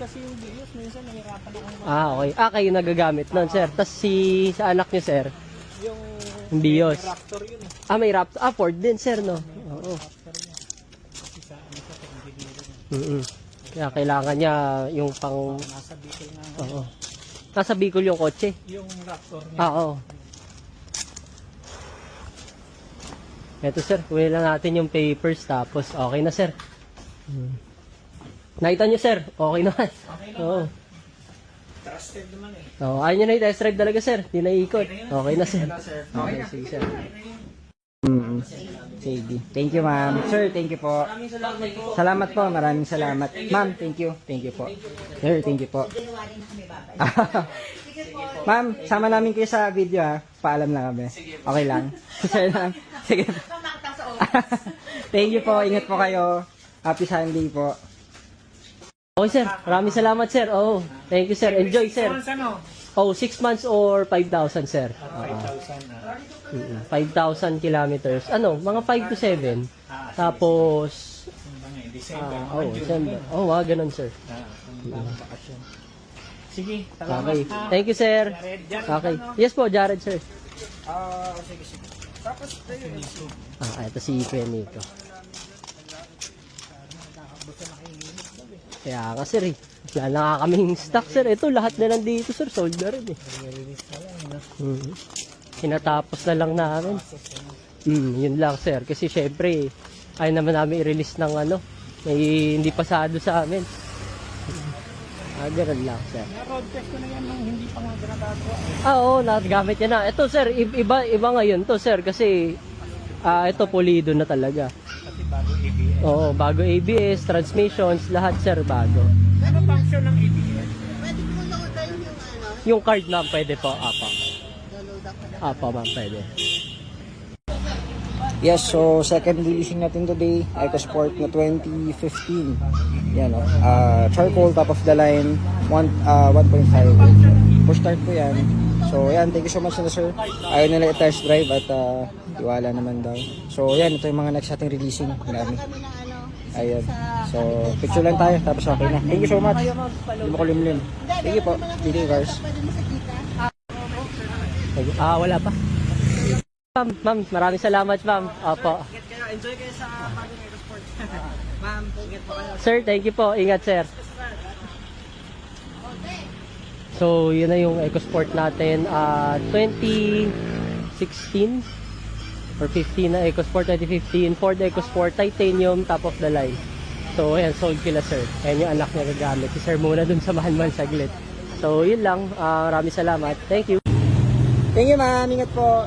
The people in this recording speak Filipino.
kasi yung Vios, minsan nahirapan akong Okay. Kayo nagagamit nun, sir. Tapos sa anak niyo, sir, yung Vios. Raptor yun. May Raptor. Ford din, sir, no? Oo. Raptor niya. Kasi sa ano siya, sa engineering. Kaya kailangan niya yung pang... Nasa Bicol nga. Oo. Nasa Bicol yung kotse. Yung Raptor niya. Oo. Ito, sir. Kunin lang natin yung papers. Tapos, okay na, sir. Nakita niyo, sir. Okay naman. Okay na. Oo. Trusted naman eh. Ayaw nyo na yung test drive talaga, sir. Di na iikot. Okay na, sir. Okay, sige, sir. Sige. Thank you, ma'am. Sir, thank you po. Salamat po. Maraming salamat. Ma'am, thank you. Thank you po. Sir, thank you po. Ma'am, sama namin kayo sa video ha. Paalam lang kami. Okay lang. Sir lang. Sige. Thank you po. Ingat po kayo. Happy Sunday po. Okay, sir. Maraming salamat, sir. Thank you, sir. Enjoy, sir. Ano? 6 months or 5,000, sir. 5,000 5,000 kilometers. Mga 5 to 7. Tapos, December. December. Ganun, sir. Bakasyon. Sige, salamat Okay. ha. Thank you, sir. Jared, Okay. ano? Yes po, Jared, sir. Sige, sige. Tapos tayo. Ito si Kuya Nico. Kaya nga, sir, wala na nga kaming stock, sir. Ito, lahat na nandito, sir. Sold na rin, eh. Hinatapos na lang namin. Yun lang, sir. Kasi, syempre, ayaw naman namin i-release ng may hindi pasado sa amin. Ganun lang, sir. Road test ko na yan nung hindi pa nga ginagawa. Oo, nakagamit niya na. Ito, sir, iba ngayon to, sir. Kasi, ito, pulido na talaga. Kasi bago ABS. Oo, bago ABS, transmissions, lahat, sir, bago. Ano function ng ABS? Pwede ko loadan yung Yung card na, pwede po. Apa, ma'am, pwede. Yes, so second releasing natin today, EcoSport na 2015. Yan charcoal, top of the line, 1.5. Push start po yan. So yan, thank you so much na sir. Ayaw nila i-test drive at tiwala naman daw. So yan, ito yung mga next ating releasing. Marami. kami ng Ayan. So picture lang tayo, tapos okay na. Thank you so much. Hindi mo kulimlim. Thank you po. Thank you guys. pwede mo sa kita. Wala pa. Ma'am, maraming salamat, ma'am. Opo. Enjoy kayo sa bagong EcoSport. Ma'am, ingat po kayo. Sir, thank you po. Ingat, sir. So, yun na yung EcoSport natin. 2016 or 15 na EcoSport 2015. Ford EcoSport Titanium, top of the line. So, ayan, sold kila, sir. Ayan yung anak niya gagamit. Si sir muna dun sa man saglit. So, yun lang. Maraming salamat. Thank you. Thank you ma'am. Ingat po.